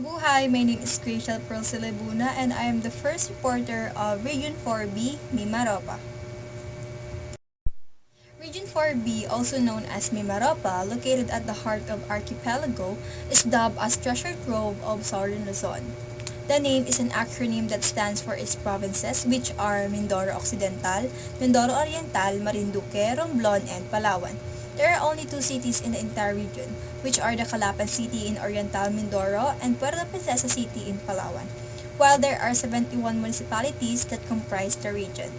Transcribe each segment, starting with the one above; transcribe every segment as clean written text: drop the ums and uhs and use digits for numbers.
Mabuhay! My name is Rachel Procilebuna and I am the first reporter of Region 4B Mimaropa. Region 4B, also known as Mimaropa, located at the heart of archipelago, is dubbed as Treasure Trove of Southern Luzon. The name is an acronym that stands for its provinces, which are Mindoro Occidental, Mindoro Oriental, Marinduque, Romblon, and Palawan. There are only two cities in the entire region, which are the Calapan City in Oriental Mindoro and Puerto Princesa City in Palawan, while there are 71 municipalities that comprise the region.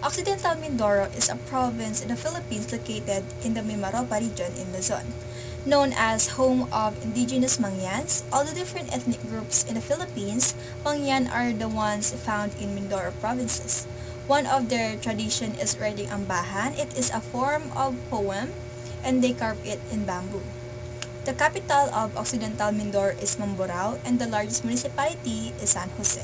Occidental Mindoro is a province in the Philippines located in the Mimaropa region in Luzon. Known as home of indigenous Mangyans, all the different ethnic groups in the Philippines, Mangyan are the ones found in Mindoro provinces. One of their tradition is writing ambahan. It is a form of poem and they carve it in bamboo. The capital of Occidental Mindoro is Mamburao and the largest municipality is San Jose.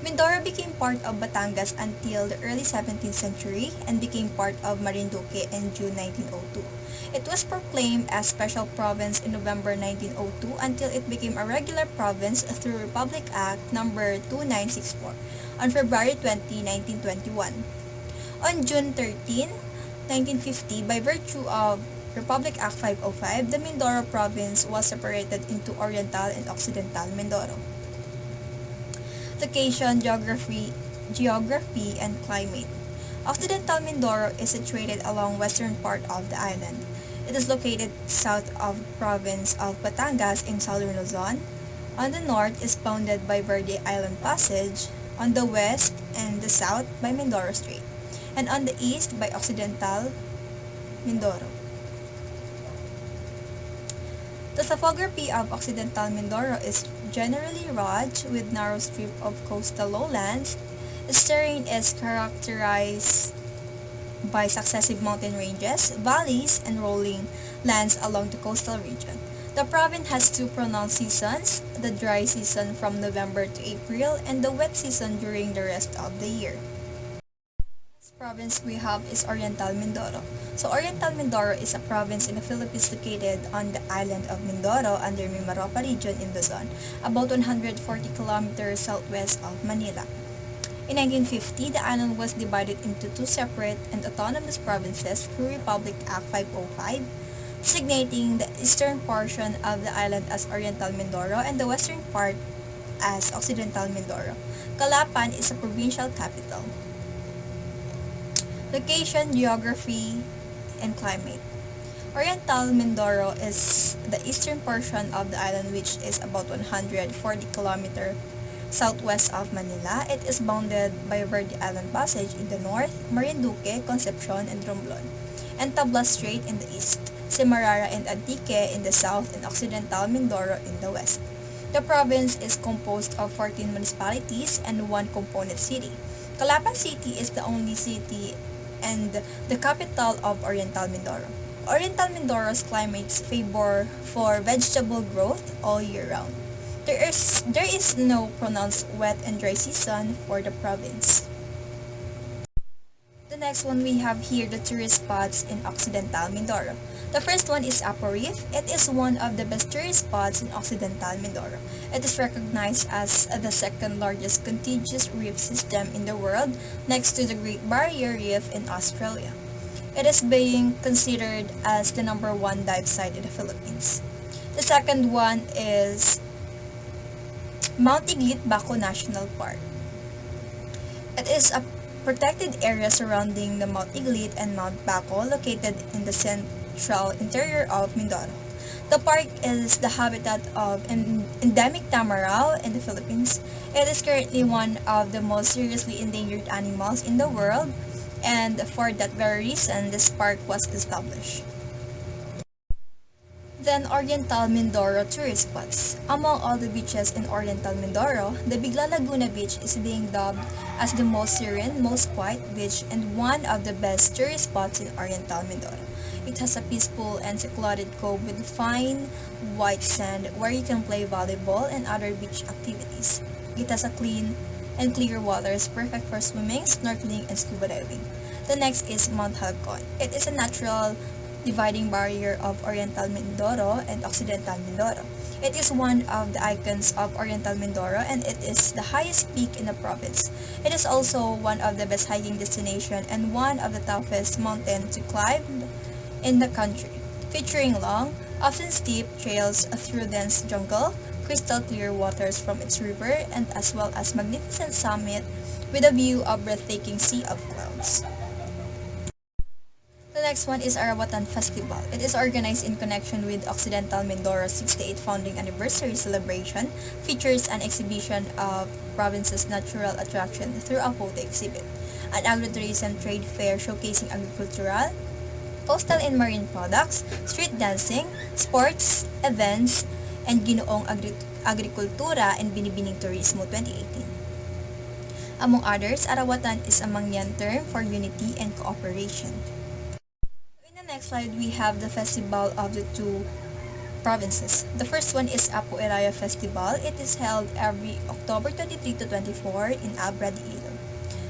Mindoro became part of Batangas until the early 17th century and became part of Marinduque in June 1902. It was proclaimed as special province in November 1902 until it became a regular province through Republic Act No. 2964 on February 20, 1921. On June 13, 1950, by virtue of Republic Act 505, the Mindoro province was separated into Oriental and Occidental Mindoro. Location, geography, and climate. Occidental Mindoro is situated along western part of the island. It is located south of the province of Batangas in southern Luzon. On the north is bounded by Verde Island Passage, on the west and the south by Mindoro Strait, and on the east by Occidental Mindoro. The topography of Occidental Mindoro is generally rugged with narrow strip of coastal lowlands. Its terrain is characterized by successive mountain ranges, valleys, and rolling lands along the coastal region. The province has two pronounced seasons, the dry season from November to April and the wet season during the rest of the year. Province we have is Oriental Mindoro. So Oriental Mindoro is a province in the Philippines located on the island of Mindoro under Mimaropa region in Luzon, about 140 kilometers southwest of Manila. In 1950, the island was divided into two separate and autonomous provinces through Republic Act 505, designating the eastern portion of the island as Oriental Mindoro and the western part as Occidental Mindoro. Calapan is a provincial capital. Location, geography, and climate. Oriental Mindoro is the eastern portion of the island, which is about 140 kilometers southwest of Manila. It is bounded by Verde Island Passage in the north, Marinduque, Concepcion, and Romblon, and Tablas Strait in the east, Semarara and Antique in the south, and Occidental Mindoro in the west. The province is composed of 14 municipalities and one component city. Calapan City is the only city and the capital of Oriental Mindoro. Oriental Mindoro's climates favor for vegetable growth all year round. There is no pronounced wet and dry season for the province. The next one we have here the tourist spots in Occidental Mindoro. The first one is Apo Reef. It is one of the best tourist spots in Occidental Mindoro. It is recognized as the second largest contiguous reef system in the world, next to the Great Barrier Reef in Australia. It is being considered as the number one dive site in the Philippines. The second one is Mount Iglit Baco National Park. It is a protected area surrounding the Mount Iglit and Mount Baco located in the central interior of Mindoro. The park is the habitat of endemic tamarau in the Philippines. It is currently one of the most seriously endangered animals in the world, and for that very reason, this park was established. Then Oriental Mindoro tourist spots. Among all the beaches in Oriental Mindoro, the Bigla Laguna Beach is being dubbed as the most serene, most quiet beach and one of the best tourist spots in Oriental Mindoro. It has a peaceful and secluded cove with fine white sand where you can play volleyball and other beach activities. It has a clean and clear waters perfect for swimming, snorkeling, and scuba diving. The next is Mount Halcon. It is a natural dividing barrier of Oriental Mindoro and Occidental Mindoro. It is one of the icons of Oriental Mindoro and it is the highest peak in the province. It is also one of the best hiking destinations and one of the toughest mountains to climb in the country, featuring long, often steep trails through dense jungle, crystal clear waters from its river, and as well as magnificent summit with a view of breathtaking sea of clouds. The next one is Arabutan Festival. It is organized in connection with Occidental Mindoro's 68th founding anniversary celebration, features an exhibition of province's natural attraction through a photo exhibit, an agritourism trade fair showcasing agricultural, coastal and marine products, street dancing, sports, events, and Ginoong Agrikultura and Binibining Turismo 2018. Among others, Arawatan is a Mangyan term for unity and cooperation. In the next slide, we have the festival of the two provinces. The first one is Apo Eraya Festival. It is held every October 23 to 24 in Abra de Ilo,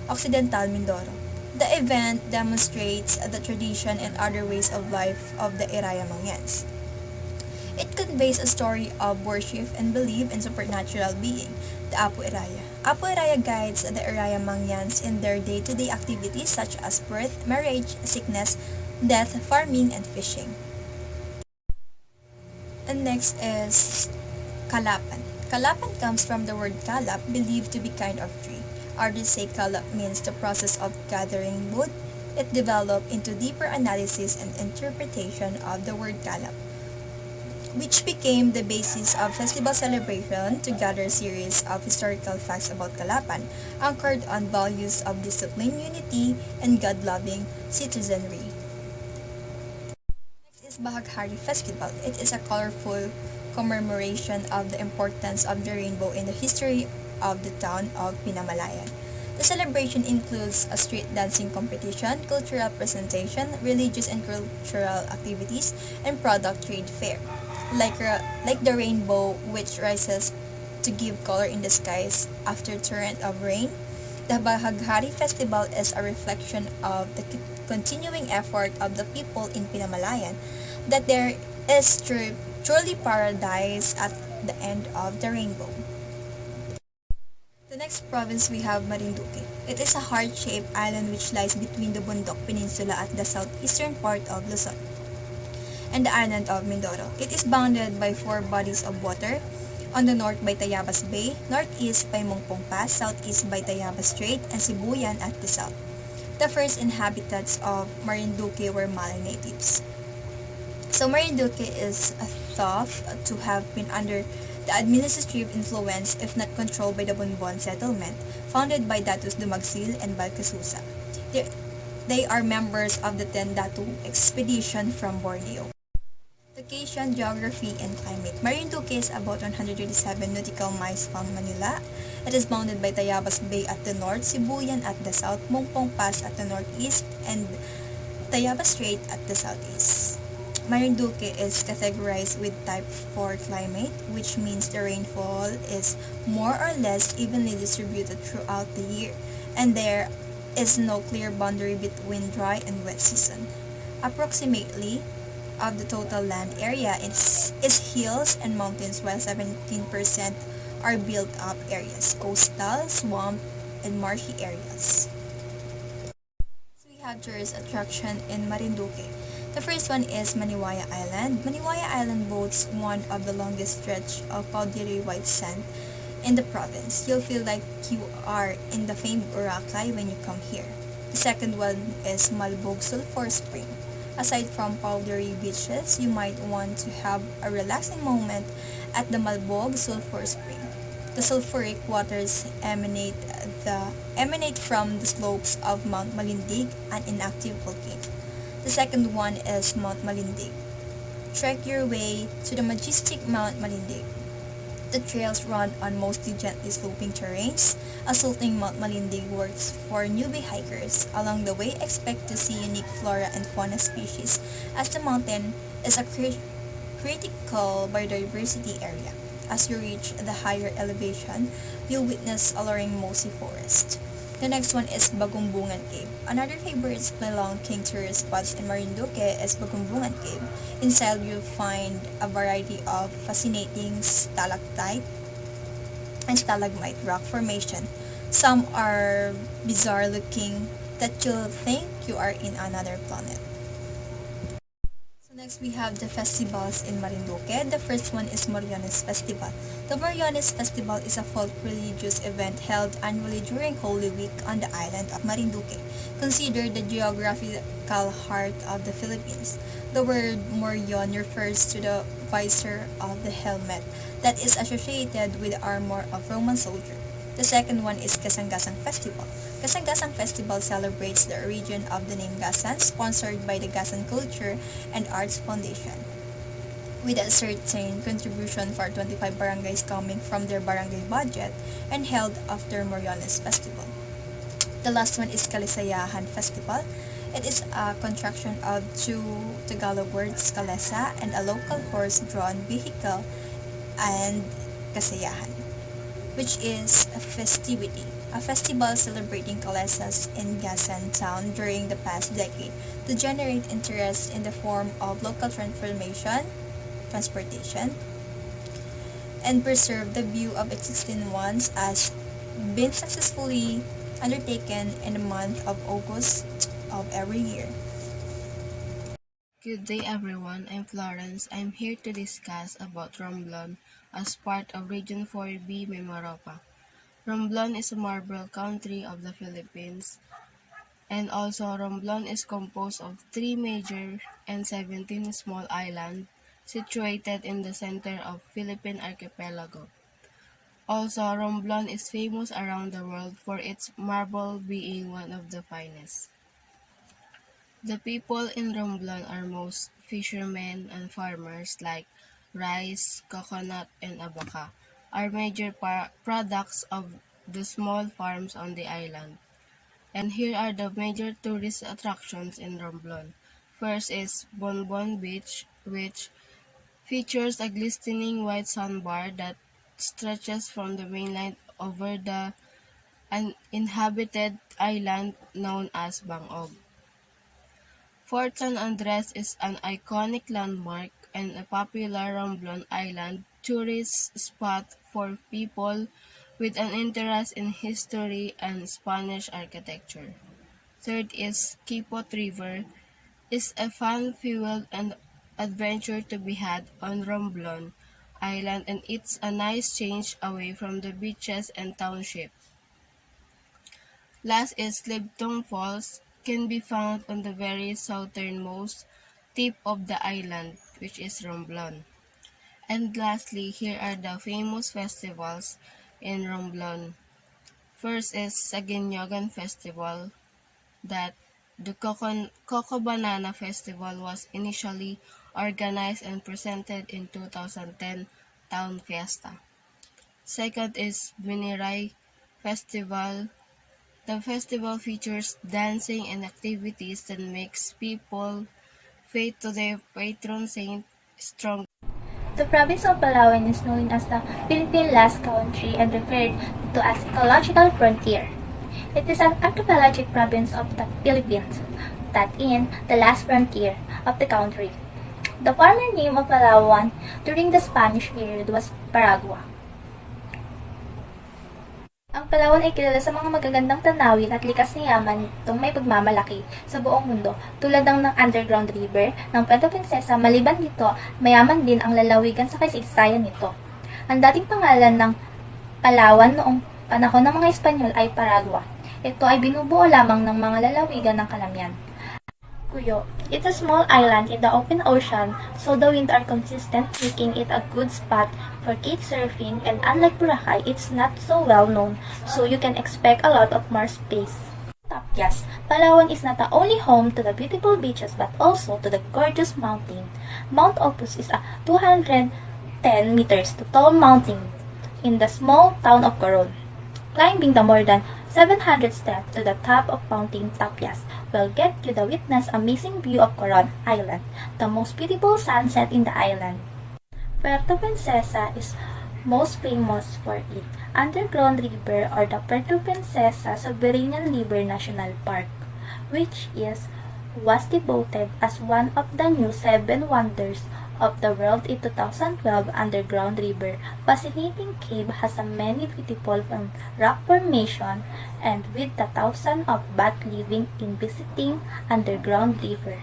Occidental Mindoro. The event demonstrates the tradition and other ways of life of the Eraya Mangyans. It conveys a story of worship and belief in supernatural being, the Apo Eraya. Apo Eraya guides the Eraya Mangyans in their day-to-day activities such as birth, marriage, sickness, death, farming, and fishing. And next is Kalapan. Kalapan comes from the word kalap, believed to be kind of tree. Others say kalap means the process of gathering wood. It developed into deeper analysis and interpretation of the word kalap, which became the basis of festival celebration to gather a series of historical facts about Kalapan, anchored on values of discipline, unity, and God-loving citizenry. Next is Bahaghari Festival. It is a colorful commemoration of the importance of the rainbow in the history of the town of Pinamalayan. The celebration includes a street dancing competition, cultural presentation, religious and cultural activities, and product trade fair. Like the rainbow which rises to give color in the skies after torrent of rain, the Bahaghari Festival is a reflection of the continuing effort of the people in Pinamalayan that there is truly paradise at the end of the rainbow. The next province we have Marinduque. It is a heart-shaped island which lies between the Bundok Peninsula at the southeastern part of Luzon and the island of Mindoro. It is bounded by four bodies of water. On the north by Tayabas Bay, northeast by Mongpong Pass, southeast by Tayabas Strait, and Sibuyan at the south. The first inhabitants of Marinduque were Malay natives. So Marinduque is thought to have been under the administrative influence, if not controlled, by the Bonbon settlement, founded by Datus Dumagsil and Balcasusa. They are members of the 10 Datu expedition from Borneo. Location, geography, and climate. Marinduque is about 137 nautical miles from Manila. It is bounded by Tayabas Bay at the north, Sibuyan at the south, Mongpong Pass at the northeast, and Tayabas Strait at the southeast. Marinduque is categorized with type 4 climate, which means the rainfall is more or less evenly distributed throughout the year, and there is no clear boundary between dry and wet season. Approximately of the total land area is hills and mountains, while 17% are built-up areas, coastal, swamp, and marshy areas. So we have tourist attraction in Marinduque. The first one is Maniwaya Island. Maniwaya Island boasts one of the longest stretch of powdery white sand in the province. You'll feel like you are in the famed Boracay when you come here. The second one is Malbog Sulphur Spring. Aside from powdery beaches, you might want to have a relaxing moment at the Malbog Sulphur Spring. The sulfuric waters emanate from the slopes of Mount Malindig, an inactive volcano. The second one is Mount Malindig. Trek your way to the majestic Mount Malindig. The trails run on mostly gently sloping terrains. Assaulting Mount Malindig works for newbie hikers. Along the way, expect to see unique flora and fauna species, as the mountain is a critical biodiversity area. As you reach the higher elevation, you'll witness alluring mossy forest. The next one is Bagumbungan Cave. Another favorite spelunking tourist spots in Marinduque is Bagumbungan Cave. Inside you'll find a variety of fascinating stalactite and stalagmite rock formation. Some are bizarre looking that you'll think you are in another planet. So next we have the festivals in Marinduque. The first one is Moriones Festival. The Moriones Festival is a folk religious event held annually during Holy Week on the island of Marinduque, considered the geographical heart of the Philippines. The word morion refers to the visor of the helmet that is associated with the armor of Roman soldier. The second one is Gasang-Gasang Festival. Gasang-Gasang Festival celebrates the origin of the name Gasan, sponsored by the Gasan Culture and Arts Foundation, with a certain contribution for 25 barangays coming from their barangay budget and held after Moriones Festival. The last one is Kalisayahan Festival. It is a contraction of two Tagalog words, kalesa, and a local horse-drawn vehicle, and kasayahan, which is a festivity, a festival celebrating kalesas in Gasan town during the past decade to generate interest in the form of local transportation, and preserve the view of existing ones as been successfully undertaken in the month of August of every year. Good day everyone, I'm Florence. I'm here to discuss about Romblon as part of Region 4 B Mimaropa. Romblon is a marble country of the Philippines, and also Romblon is composed of 3 major and 17 small islands situated in the center of Philippine archipelago. Also, Romblon is famous around the world for its marble being one of the finest. The people in Romblon are most fishermen and farmers like rice, coconut, and abaca are major products of the small farms on the island. And here are the major tourist attractions in Romblon. First is Bonbon Beach, which features a glistening white sandbar that stretches from the mainland over the uninhabited island known as Bangog. Fort San Andres is an iconic landmark and a popular Romblon Island tourist spot for people with an interest in history and Spanish architecture. Third is Kipot River, is a fun-fueled and adventure to be had on Romblon Island, and it's a nice change away from the beaches and township. Last is Libtong Falls, can be found on the very southernmost tip of the island, which is Romblon. And lastly, here are the famous festivals in Romblon. First is Saginyogan Festival, that the Coco Banana Festival was initially organized and presented in 2010 Town Fiesta. Second is Biniray Festival. The festival features dancing and activities that makes people faith to their patron saint strong. The province of Palawan is known as the Philippine Last Country and referred to as ecological frontier. It is an archipelagic province of the Philippines, that in the last frontier of the country. The former name of Palawan during the Spanish period was Paragua. Ang Palawan ay kilala sa mga magagandang tanawin at likas na yaman itong may pagmamalaki sa buong mundo, tulad ng underground river ng Puerto Princesa. Maliban dito, mayaman din ang lalawigan sa kasaysayan nito. Ang dating pangalan ng Palawan noong panahon ng mga Espanyol ay Paragua. Ito ay binubuo lamang ng mga lalawigan ng Calamian. Cuyo. It's a small island in the open ocean, so the winds are consistent, making it a good spot for kite surfing, and unlike Boracay, it's not so well known, so you can expect a lot of more space. Yes, Palawan is not the only home to the beautiful beaches but also to the gorgeous mountain. Mount Opus is a 210 meters tall mountain in the small town of Coron. Climbing the more than 700 steps to the top of Mountain Tapias will get you to witness amazing view of Coron Island, the most beautiful sunset in the island. Puerto Princesa is most famous for it, Underground River or the Puerto Princesa Soberanian River National Park, which was devoted as one of the new seven wonders of the world in 2012. Underground River fascinating cave has a many beautiful rock formation, and with the thousands of bats living in visiting Underground River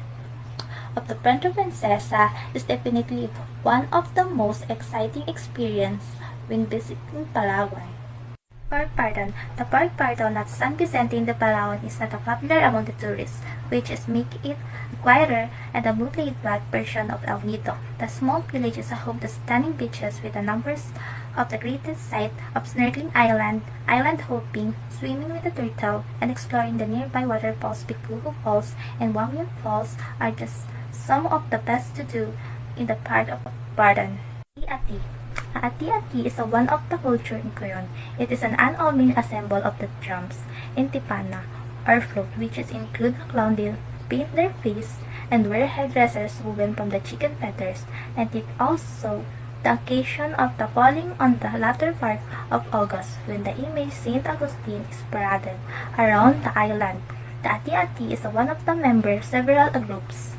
of the Puerto Princesa is definitely one of the most exciting experiences when visiting Palawan. Park Pardon. The Park Pardon at San Vicente in the Palawan is not popular among the tourists, which is making it a quieter and a more laid-back version of El Nido. The small village is a home to stunning beaches with the numbers of the greatest sight of snorkeling island hopping, swimming with the turtle, and exploring the nearby waterfalls. Picluho Falls and Wangyan Falls are just some of the best to do in the part of Pardon. Ati-Ati. Ati-Ati is one of the culture in Coron. It is an annual main assemble of the drums in Tipana or float, which include a clown. They paint their face and wear headdresses woven from the chicken feathers, and it also the occasion of the falling on the latter part of August when the image Saint Augustine is paraded around the island. The Ati-Ati is one of the members several groups.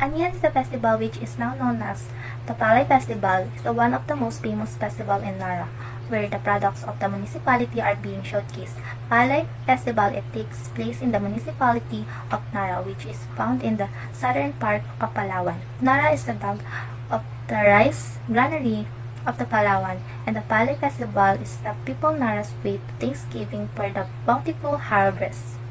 Anihan is a festival which is now known as the Palay Festival. Is one of the most famous festival in Nara, where the products of the municipality are being showcased. Palay Festival it takes place in the municipality of Nara, which is found in the southern part of Palawan. Nara is the bag of the rice granary of the Palawan, and the Palay Festival is the people Nara's way to Thanksgiving for the bountiful harvest.